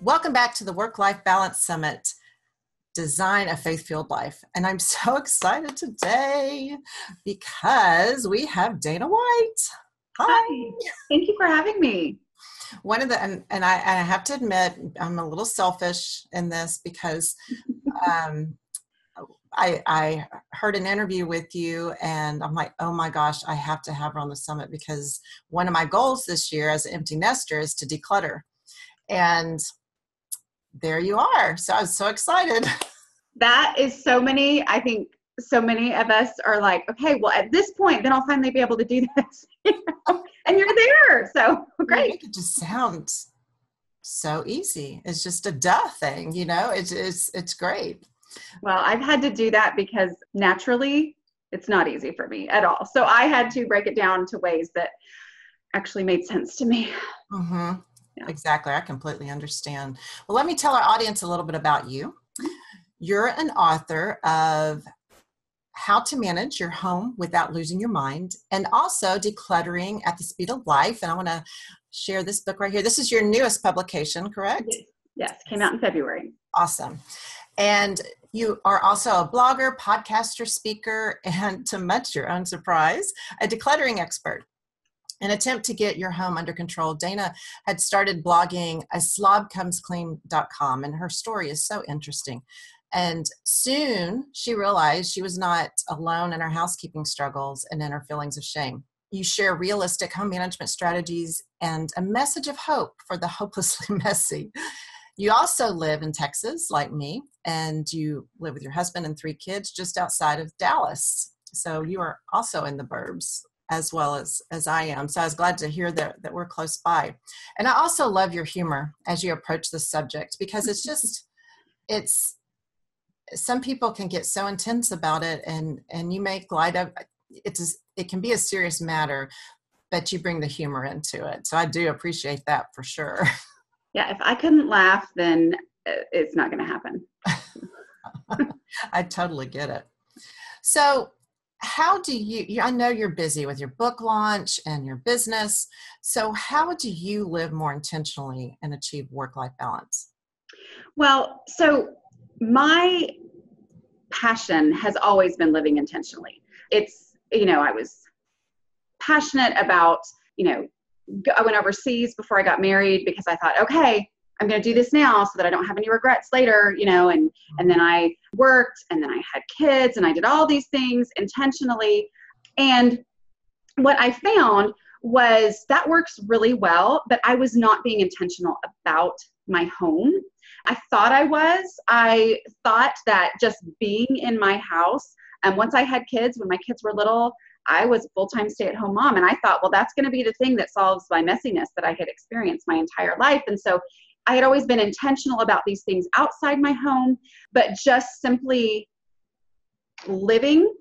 Welcome back to the Work-Life Balance Summit, Design a Faith-Filled Life. And I'm so excited today because we have Dana White. Hi. Thank you for having me. And I have to admit, I'm a little selfish in this because I heard an interview with you and I'm like, oh my gosh, I have to have her on the summit because one of my goals this year as an empty nester is to declutter. And there you are. So I was so excited. That is I think so many of us are like, okay, well, at this point, then I'll finally be able to do this. And you're there. So great. It just sounds so easy. It's just a duh thing, it's great. Well, I've had to do that because naturally it's not easy for me at all. So I had to break it down to ways that actually made sense to me. Mm-hmm. Yeah. Exactly. I completely understand. Well, let me tell our audience a little bit about you. You're an author of How to Manage Your Home Without Losing Your Mind, and also Decluttering at the Speed of Life. And I want to share this book right here. This is your newest publication, correct? Yes, came out in February. Awesome. And you are also a blogger, podcaster, speaker, and to much your own surprise, a decluttering expert. An attempt to get your home under control, Dana had started blogging aslobcomesclean.com, and her story is so interesting. And soon she realized she was not alone in her housekeeping struggles and in her feelings of shame. You share realistic home management strategies and a message of hope for the hopelessly messy. You also live in Texas, like me, and you live with your husband and 3 kids just outside of Dallas. So you are also in the burbs, as well as I am. So I was glad to hear that we're close by. And I also love your humor as you approach this subject, because it's some people can get so intense about it, and you make light of it. It can be a serious matter, but you bring the humor into it. So I do appreciate that for sure. Yeah, if I couldn't laugh, then it's not going to happen. I totally get it. So how do I know you're busy with your book launch and your business. So how do you live more intentionally and achieve work-life balance? Well, so my passion has always been living intentionally. It's, I was passionate about, I went overseas before I got married because I thought, okay, I'm going to do this now so that I don't have any regrets later, and then I worked, and then I had kids, and I did all these things intentionally. And what I found was that works really well, but I was not being intentional about my home. I thought I thought that just being in my house, and once I had kids, when my kids were little, I was a full-time stay-at-home mom. And I thought, well, that's going to be the thing that solves my messiness that I had experienced my entire life. And so I had always been intentional about these things outside my home, but just simply living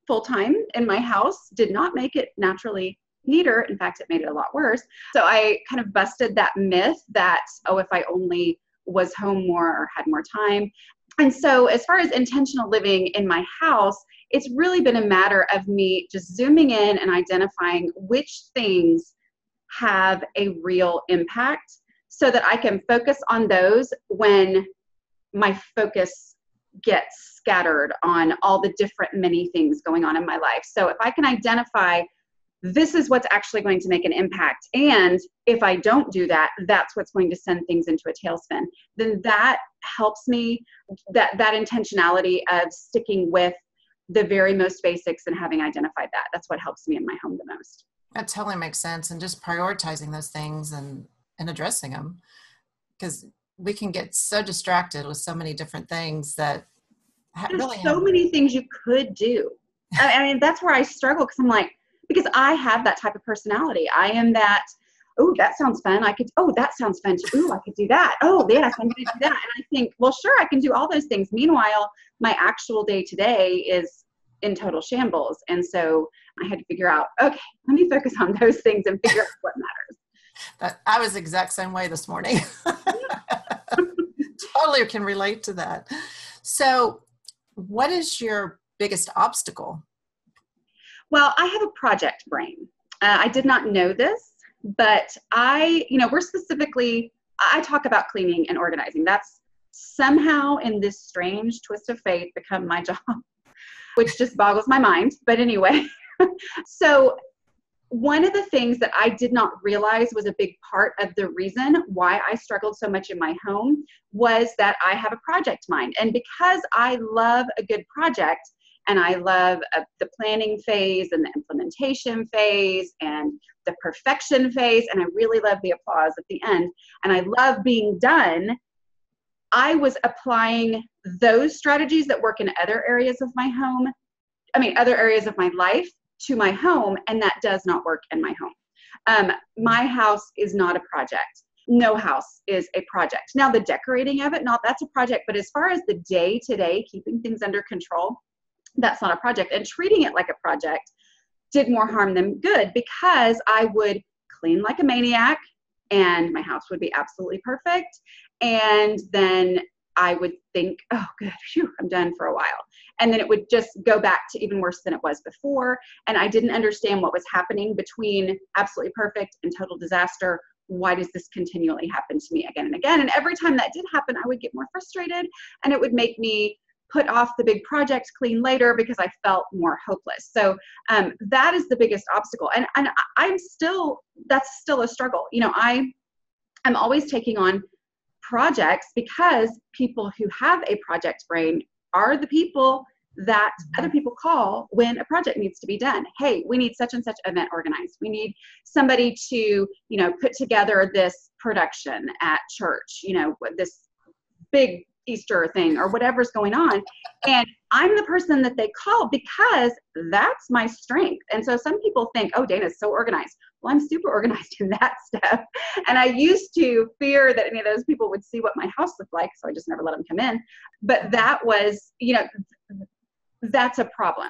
full-time in my house did not make it naturally neater. In fact, it made it a lot worse. So I kind of busted that myth that, if I only was home more or had more time. And so as far as intentional living in my house, it's really been a matter of me just zooming in and identifying which things have a real impact so that I can focus on those when my focus gets scattered on all the different many things going on in my life. So if I can identify this is what's actually going to make an impact, and if I don't do that, that's what's going to send things into a tailspin, then that helps me, that intentionality of sticking with the very most basics and having identified that. That's what helps me in my home the most. That totally makes sense. And just prioritizing those things and addressing them, because we can get so distracted with so many different things that many things you could do. I mean, that's where I struggle, because I'm like, because I have that type of personality. I am that, oh, that sounds fun. That sounds fun too. Oh, I could do that. Oh, yes, I'm going to do that. And I think, well, sure, I can do all those things. Meanwhile, my actual day-to-day is in total shambles. And so I had to figure out, okay, let me focus on those things and figure out what matters. I was the exact same way this morning. Totally can relate to that. So what is your biggest obstacle? Well, I have a project brain. I did not know this, but we're specifically I talk about cleaning and organizing. That's somehow in this strange twist of fate become my job, which just boggles my mind. But anyway, so one of the things that I did not realize was a big part of the reason why I struggled so much in my home was that I have a project mind. And because I love a good project, and I love the planning phase and the implementation phase and the perfection phase, and I really love the applause at the end, and I love being done, I was applying those strategies that work in other areas of my home, other areas of my life, to my home, and that does not work in my home. My house is not a project. No house is a project. Now, the decorating of it, that's a project, but as far as the day-to-day, keeping things under control, that's not a project. And treating it like a project did more harm than good, because I would clean like a maniac and my house would be absolutely perfect. And then I would think, oh, good, phew, I'm done for a while. And then it would just go back to even worse than it was before. And I didn't understand what was happening between absolutely perfect and total disaster. Why does this continually happen to me again and again? And every time that did happen, I would get more frustrated, and it would make me put off the big project, clean later, because I felt more hopeless. So that is the biggest obstacle. And that's still a struggle. I'm always taking on projects, because people who have a project brain are the people that other people call when a project needs to be done. Hey, we need such and such event organized. We need somebody to, put together this production at church, this big Easter thing or whatever's going on. And I'm the person that they call because that's my strength. And so some people think, oh, Dana's so organized. Well, I'm super organized in that stuff. And I used to fear that any of those people would see what my house looked like, so I just never let them come in. But that was, that's a problem.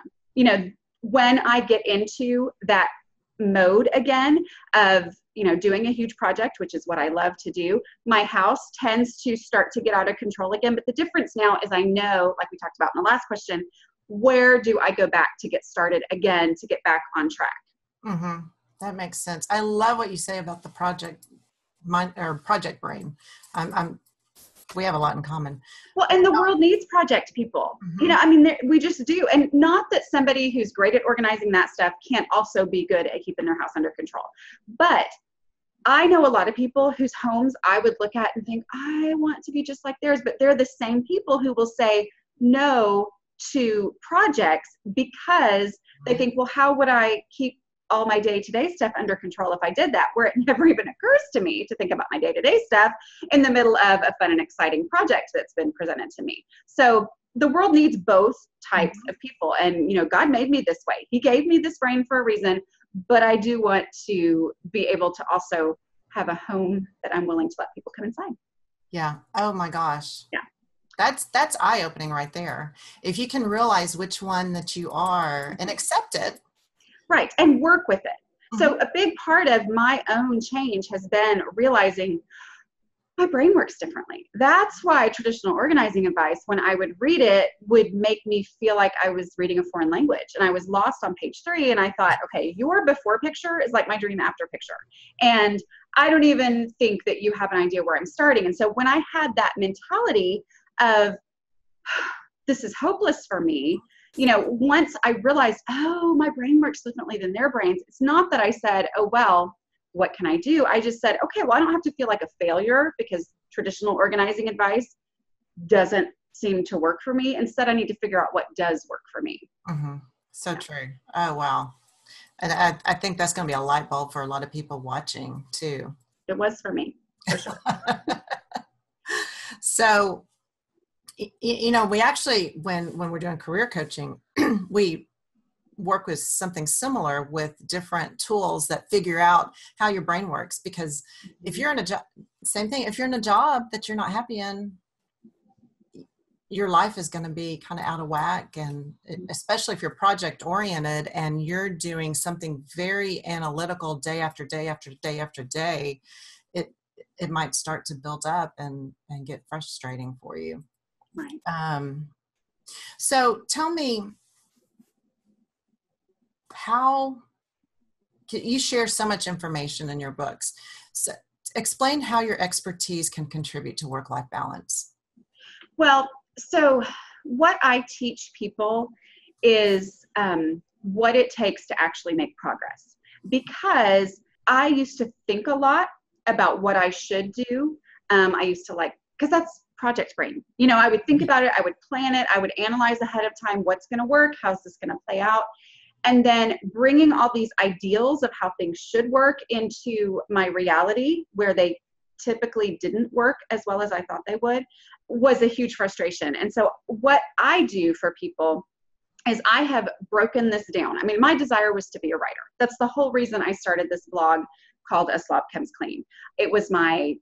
When I get into that mode again of, doing a huge project, which is what I love to do, my house tends to start to get out of control again. But the difference now is I know, like we talked about in the last question, where do I go back to get started again, to get back on track? Mm-hmm. That makes sense. I love what you say about the project mind or project brain. We have a lot in common. Well, and the world needs project people. Mm-hmm. We just do. And not that somebody who's great at organizing that stuff can't also be good at keeping their house under control. But I know a lot of people whose homes I would look at and think, I want to be just like theirs. But they're the same people who will say no to projects because they think, well, how would I keep all my day-to-day stuff under control if I did that, where it never even occurs to me to think about my day-to-day stuff in the middle of a fun and exciting project that's been presented to me. So the world needs both types of people. And, God made me this way. He gave me this brain for a reason, but I do want to be able to also have a home that I'm willing to let people come inside. Yeah. Oh my gosh. Yeah. That's eye-opening right there. If you can realize which one that you are and accept it. Right. And work with it. Mm-hmm. So a big part of my own change has been realizing my brain works differently. That's why traditional organizing advice, when I would read it, would make me feel like I was reading a foreign language. And I was lost on page 3. And I thought, okay, your before picture is like my dream after picture. And I don't even think that you have an idea where I'm starting. And so when I had that mentality of this is hopeless for me, once I realized, oh, my brain works differently than their brains, it's not that I said, oh, well, what can I do? I just said, okay, well, I don't have to feel like a failure because traditional organizing advice doesn't seem to work for me. Instead, I need to figure out what does work for me. Mm-hmm. So true. Oh, wow. And I think that's going to be a light bulb for a lot of people watching too. It was for me, for sure. So, we actually, when we're doing career coaching, we work with something similar with different tools that figure out how your brain works. Because if you're in a job, same thing, if you're in a job that you're not happy in, your life is going to be kind of out of whack. And especially if you're project oriented and you're doing something very analytical day after day after day after day, it might start to build up and get frustrating for you. Right. So tell me, how you share so much information in your books. So Explain how your expertise can contribute to work-life balance. Well, so what I teach people is what it takes to actually make progress. Because I used to think a lot about what I should do. I used to because that's project brain. I would think about it, I would plan it, I would analyze ahead of time what's going to work, how's this going to play out. And then bringing all these ideals of how things should work into my reality, where they typically didn't work as well as I thought they would, was a huge frustration. And so what I do for people is I have broken this down. I mean, my desire was to be a writer. That's the whole reason I started this blog called A Slob Comes Clean. It was my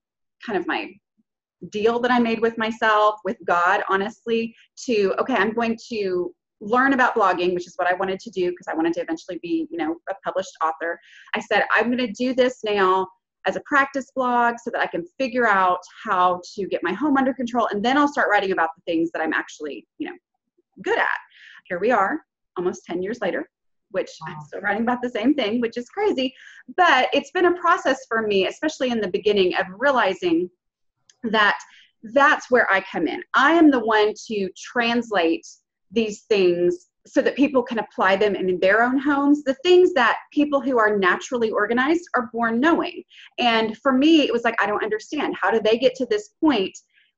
deal that I made with myself, with God, honestly, okay, I'm going to learn about blogging, which is what I wanted to do because I wanted to eventually be, a published author. I said, I'm going to do this now as a practice blog so that I can figure out how to get my home under control. And then I'll start writing about the things that I'm actually, good at. Here we are, almost 10 years later, which I'm still writing about the same thing, which is crazy. But it's been a process for me, especially in the beginning, of realizing that that's where I come in. I am the one to translate these things so that people can apply them in their own homes, the things that people who are naturally organized are born knowing. And for me, it was like, I don't understand. How do they get to this point?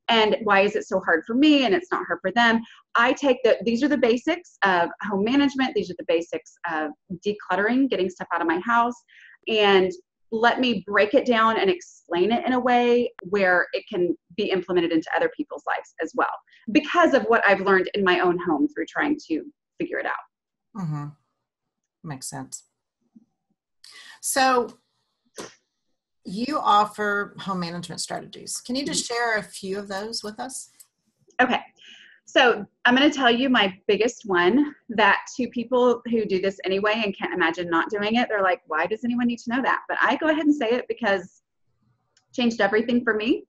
And why is it so hard for me and it's not hard for them? I take these are the basics of home management. These are the basics of decluttering, getting stuff out of my house, and let me break it down and explain it in a way where it can be implemented into other people's lives as well, because of what I've learned in my own home through trying to figure it out. Mm-hmm. Makes sense. So you offer home management strategies. Can you just share a few of those with us? Okay. So I'm going to tell you my biggest one that to people who do this anyway and can't imagine not doing it, they're like, why does anyone need to know that? But I go ahead and say it because it changed everything for me,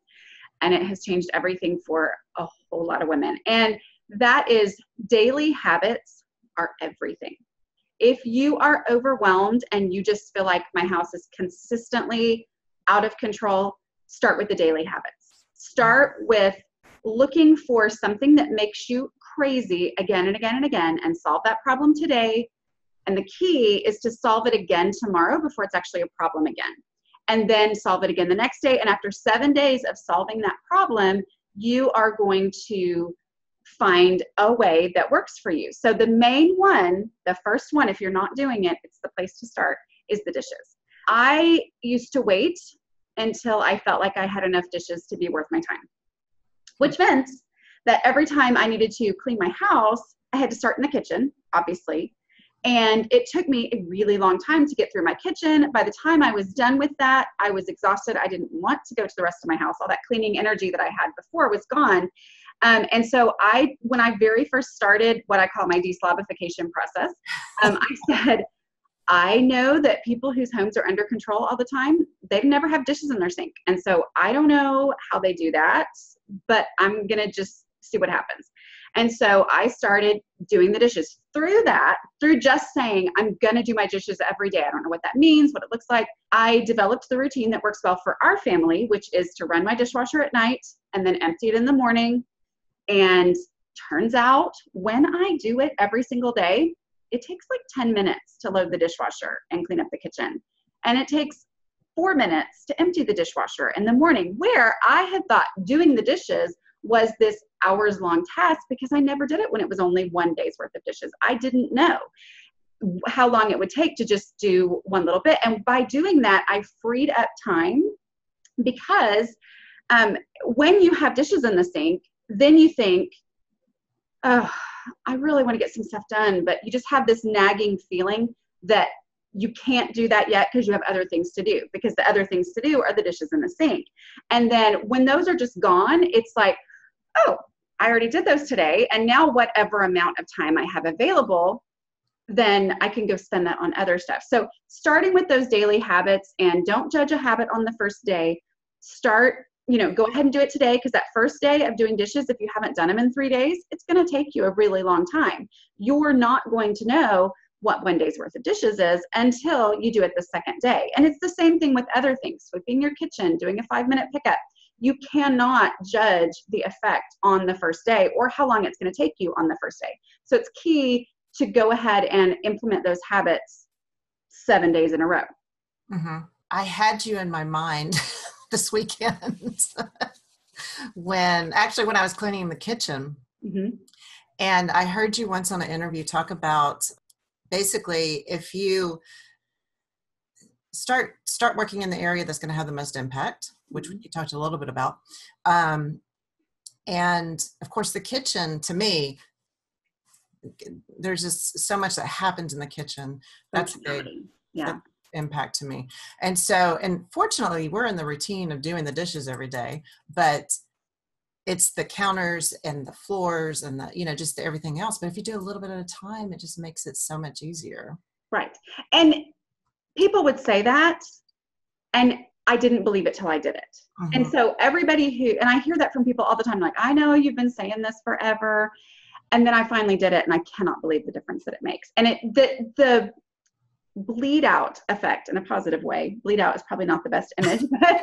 and it has changed everything for a whole lot of women. And that is, daily habits are everything. If you are overwhelmed and you just feel like my house is consistently out of control, start with the daily habits. Start with looking for something that makes you crazy again and again and again, and solve that problem today. And the key is to solve it again tomorrow before it's actually a problem again. And then solve it again the next day. And after 7 days of solving that problem, you are going to find a way that works for you. So the main one, the first one, if you're not doing it, it's the place to start, is the dishes. I used to wait until I felt like I had enough dishes to be worth my time, which meant that every time I needed to clean my house, I had to start in the kitchen, obviously. And it took me a really long time to get through my kitchen. By the time I was done with that, I was exhausted. I didn't want to go to the rest of my house. All that cleaning energy that I had before was gone. And so when I very first started what I call my deslobification process, I said, I know that people whose homes are under control all the time, they never have dishes in their sink. And so I don't know how they do that, but I'm going to just see what happens. And so I started doing the dishes. Through just saying, I'm going to do my dishes every day. I don't know what that means, what it looks like. I developed the routine that works well for our family, which is to run my dishwasher at night and then empty it in the morning. And turns out when I do it every single day, it takes like 10 minutes to load the dishwasher and clean up the kitchen. And it takes 4 minutes to empty the dishwasher in the morning, where I had thought doing the dishes was this hours-long task because I never did it when it was only 1 day's worth of dishes. I didn't know how long it would take to just do one little bit. And by doing that, I freed up time, because when you have dishes in the sink, then you think, oh, I really want to get some stuff done, but you just have this nagging feeling that you can't do that yet because you have other things to do, because the other things to do are the dishes in the sink. And then when those are just gone, it's like, oh, I already did those today. And now whatever amount of time I have available, then I can go spend that on other stuff. So starting with those daily habits, and don't judge a habit on the first day. Start, go ahead and do it today, because that first day of doing dishes, if you haven't done them in 3 days, it's going to take you a really long time. You're not going to know what one day's worth of dishes is until you do it the second day. And it's the same thing with other things, sweeping your kitchen, doing a 5-minute pickup. You cannot judge the effect on the first day or how long it's going to take you on the first day. So it's key to go ahead and implement those habits 7 days in a row. Mm-hmm. I had you in my mind this weekend when I was cleaning the kitchen. Mm-hmm. And I heard you once on an interview talk about basically if you start working in the area that's going to have the most impact, which you talked a little bit about. And of course, the kitchen, to me, there's just so much that happens in the kitchen. That's a big impact to me. And so, and fortunately, we're in the routine of doing the dishes every day, but it's the counters and the floors and the, just everything else. But if you do a little bit at a time, it just makes it so much easier. Right. And people would say that, and I didn't believe it till I did it. Mm-hmm. And so everybody and I hear that from people all the time, like, I know you've been saying this forever. And then I finally did it, and I cannot believe the difference that it makes. And the bleed out effect in a positive way. Bleed out is probably not the best image, but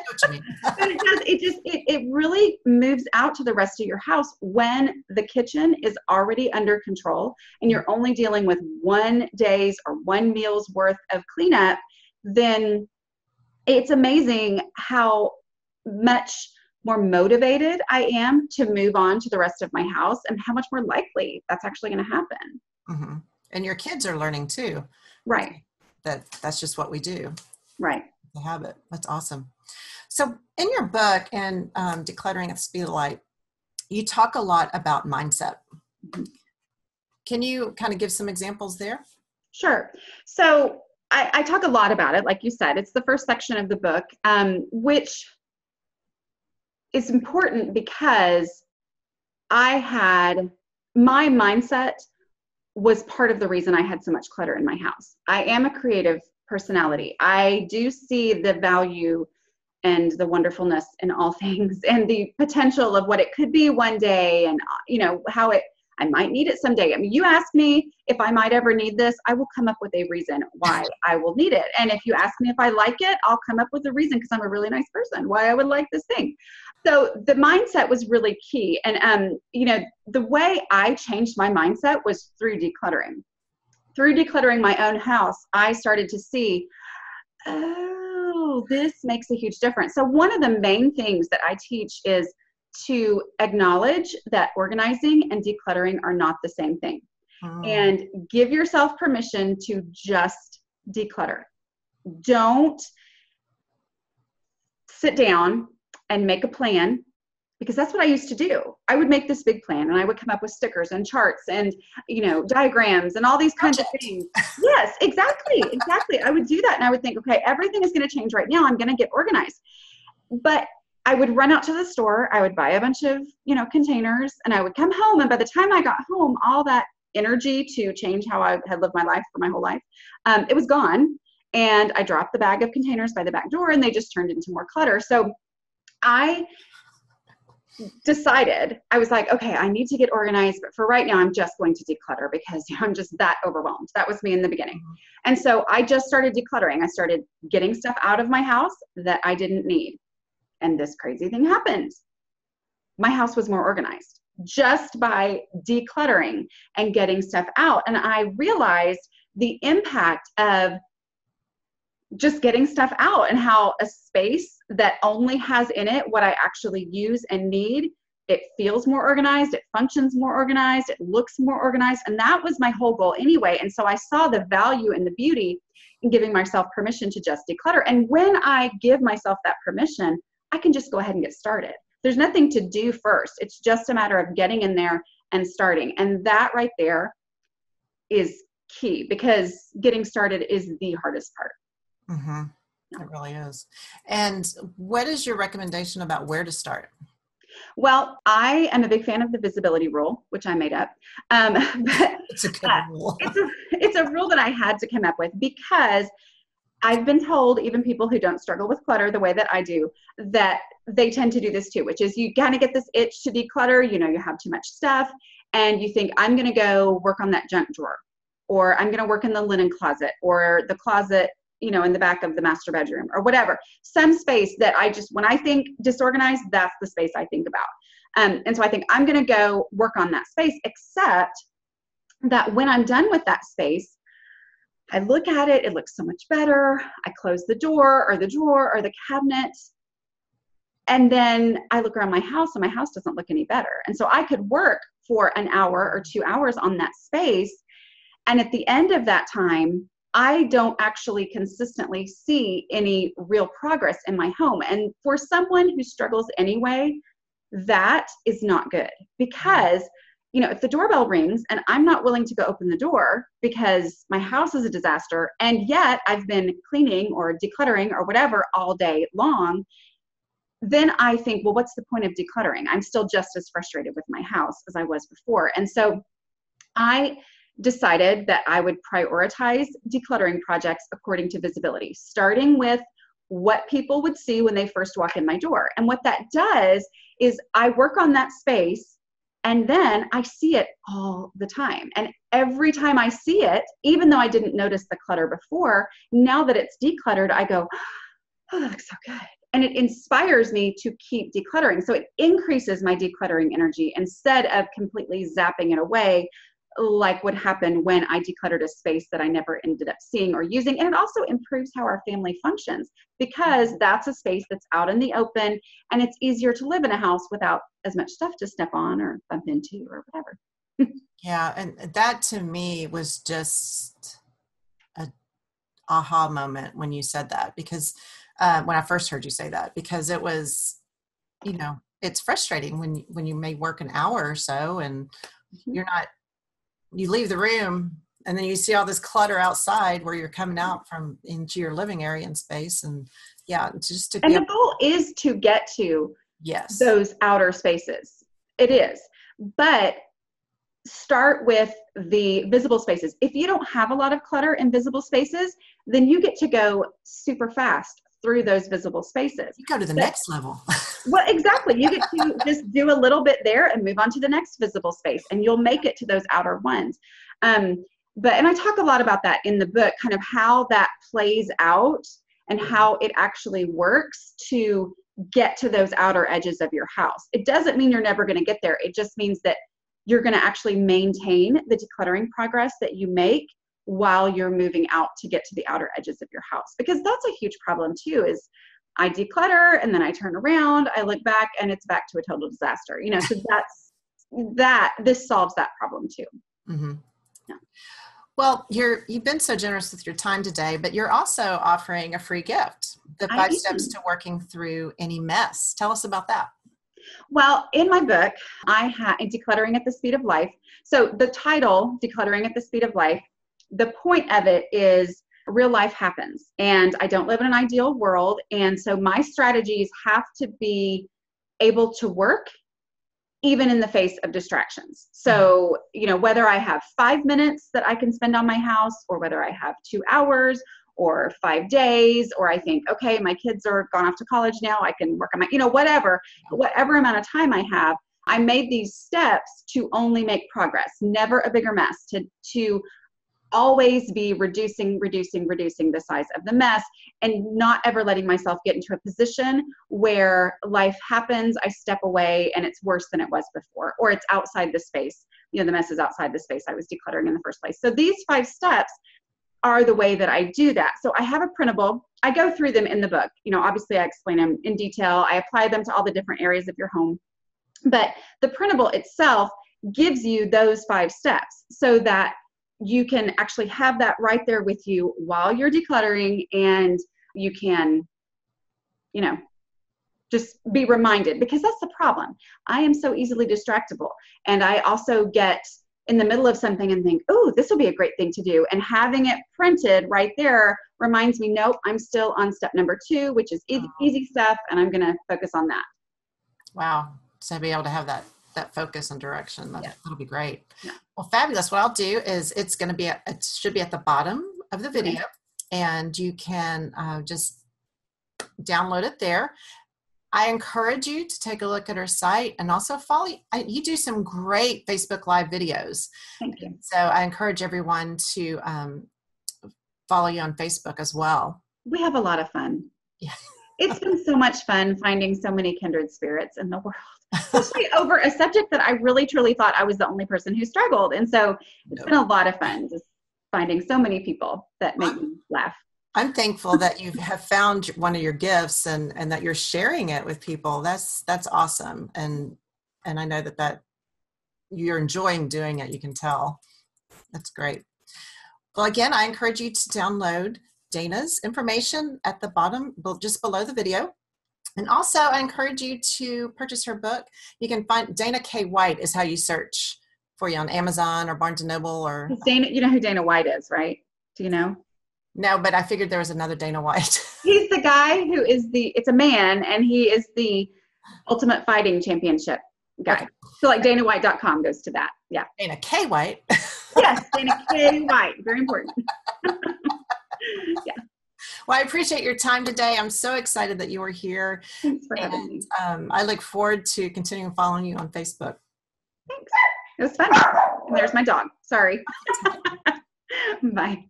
it really moves out to the rest of your house when the kitchen is already under control and you're only dealing with 1 day's or 1 meal's worth of cleanup. Then it's amazing how much more motivated I am to move on to the rest of my house and how much more likely that's actually going to happen. Mm-hmm. And your kids are learning too. Right. That's just what we do. Right. The habit. That's awesome. So in your book and Decluttering at the Speed of Light, you talk a lot about mindset. Mm-hmm. Can you kind of give some examples there? Sure. So I talk a lot about it. Like you said, it's the first section of the book, which is important because my mindset was part of the reason I had so much clutter in my house. I am a creative personality. I do see the value and the wonderfulness in all things and the potential of what it could be one day and, how I might need it someday. I mean, you ask me if I might ever need this, I will come up with a reason why I will need it. And if you ask me if I like it, I'll come up with a reason because I'm a really nice person why I would like this thing. So the mindset was really key. And, the way I changed my mindset was through decluttering. Through decluttering my own house, I started to see, oh, this makes a huge difference. So one of the main things that I teach is to acknowledge that organizing and decluttering are not the same thing. And give yourself permission to just declutter. Don't sit down and make a plan, because that's what I used to do. I would make this big plan and I would come up with stickers and charts and, diagrams and all these kinds of things. Yes, exactly. I would do that. And I would think, okay, everything is going to change right now. I'm going to get organized. But I would run out to the store. I would buy a bunch of, containers, and I would come home. And by the time I got home, all that energy to change how I had lived my life for my whole life, it was gone. And I dropped the bag of containers by the back door and they just turned into more clutter. So I decided, I was like, okay, I need to get organized, but for right now, I'm just going to declutter because I'm just that overwhelmed. That was me in the beginning. And so I just started decluttering. I started getting stuff out of my house that I didn't need. And this crazy thing happened. My house was more organized just by decluttering and getting stuff out. And I realized the impact of just getting stuff out and how a space that only has in it what I actually use and need, it feels more organized, it functions more organized, it looks more organized. And that was my whole goal anyway. And so I saw the value and the beauty in giving myself permission to just declutter. And when I give myself that permission, I can just go ahead and get started. There's nothing to do first. It's just a matter of getting in there and starting. And that right there is key, because getting started is the hardest part. Mm-hmm. It really is. And what is your recommendation about where to start? Well, I am a big fan of the visibility rule, which I made up. But it's a good rule. It's a rule that I had to come up with, because I've been told, even people who don't struggle with clutter the way that I do, that they tend to do this too, which is you kind of get this itch to declutter. You have too much stuff and you think, I'm going to go work on that junk drawer, or I'm going to work in the linen closet or the closet, in the back of the master bedroom or whatever. Some space that when I think disorganized, that's the space I think about. And so I think I'm going to go work on that space, except that when I'm done with that space, I look at it, it looks so much better. I close the door or the drawer or the cabinet. And then I look around my house and my house doesn't look any better. And so I could work for an hour or 2 hours on that space. And at the end of that time, I don't actually consistently see any real progress in my home. And for someone who struggles anyway, that is not good, because if the doorbell rings and I'm not willing to go open the door because my house is a disaster, and yet I've been cleaning or decluttering or whatever all day long, then I think, well, what's the point of decluttering? I'm still just as frustrated with my house as I was before. And so I decided that I would prioritize decluttering projects according to visibility, starting with what people would see when they first walk in my door. And what that does is I work on that space, and then I see it all the time. And every time I see it, even though I didn't notice the clutter before, now that it's decluttered, I go, oh, that looks so good. And it inspires me to keep decluttering. So it increases my decluttering energy instead of completely zapping it away, like what happened when I decluttered a space that I never ended up seeing or using. And it also improves how our family functions, because that's a space that's out in the open, and it's easier to live in a house without as much stuff to step on or bump into or whatever. Yeah. And that to me was just a aha moment when you said that, because when I first heard you say that, because it was, it's frustrating when you may work an hour or so and you leave the room and then you see all this clutter outside where you're coming out from into your living area and space. And just to and the goal is to get to those outer spaces. It is, but start with the visible spaces. If you don't have a lot of clutter in visible spaces, then you get to go super fast through those visible spaces. You go to the next level. Well, exactly. You get to just do a little bit there and move on to the next visible space, and you'll make it to those outer ones. And I talk a lot about that in the book, kind of how that plays out and how it actually works to get to those outer edges of your house. It doesn't mean you're never going to get there. It just means that you're going to actually maintain the decluttering progress that you make while you're moving out to get to the outer edges of your house. Because that's a huge problem too, is I declutter and then I turn around, I look back, and it's back to a total disaster. So this solves that problem too. Mm-hmm. Yeah. Well, you've been so generous with your time today, but you're also offering a free gift, the 5 steps to working through any mess. Tell us about that. Well, in my book, I have Decluttering at the Speed of Life. So the title, Decluttering at the Speed of Life, the point of it is real life happens, and I don't live in an ideal world. And so my strategies have to be able to work even in the face of distractions. So, whether I have 5 minutes that I can spend on my house, or whether I have 2 hours or 5 days, or I think, okay, my kids are gone off to college now, I can work on my, whatever amount of time I have, I made these steps to only make progress, never a bigger mess, to always be reducing the size of the mess, and not ever letting myself get into a position where life happens, I step away, and it's worse than it was before, or it's outside the space. The mess is outside the space I was decluttering in the first place. So these 5 steps are the way that I do that. So I have a printable. I go through them in the book. Obviously I explain them in detail. I apply them to all the different areas of your home. But the printable itself gives you those 5 steps so that you can actually have that right there with you while you're decluttering, and you can, just be reminded, because that's the problem. I am so easily distractible. And I also get in the middle of something and think, oh, this will be a great thing to do. And having it printed right there reminds me, nope, I'm still on step number 2, which is easy stuff, and I'm going to focus on that. Wow. So be able to have that focus and direction. That'll be great. Yeah. Well, fabulous. What I'll do is it should be at the bottom of the video, and you can just download it there. I encourage you to take a look at her site and also follow. You do some great Facebook Live videos. Thank you. So I encourage everyone to follow you on Facebook as well. We have a lot of fun. Yeah. It's been so much fun finding so many kindred spirits in the world, especially over a subject that I really, truly thought I was the only person who struggled. And so it's been a lot of fun just finding so many people that make me laugh. I'm thankful that you have found one of your gifts and that you're sharing it with people. That's awesome. And I know that you're enjoying doing it. You can tell. That's great. Well, again, I encourage you to download Dana's information at the bottom, just below the video. And also I encourage you to purchase her book. You can find Dana K. White is how you search for you on Amazon or Barnes & Noble or. Dana, you know who Dana White is, right? Do you know? No, but I figured there was another Dana White. He's the guy who is it's a man, and he is the Ultimate Fighting Championship guy. Okay. So like DanaWhite.com goes to that. Yeah. Dana K. White. Yes, Dana K. White. Very important. Yeah. Well, I appreciate your time today. I'm so excited that you were here. Thanks for having me. I look forward to continuing following you on Facebook. Thanks. It was fun. And there's my dog. Sorry. Bye.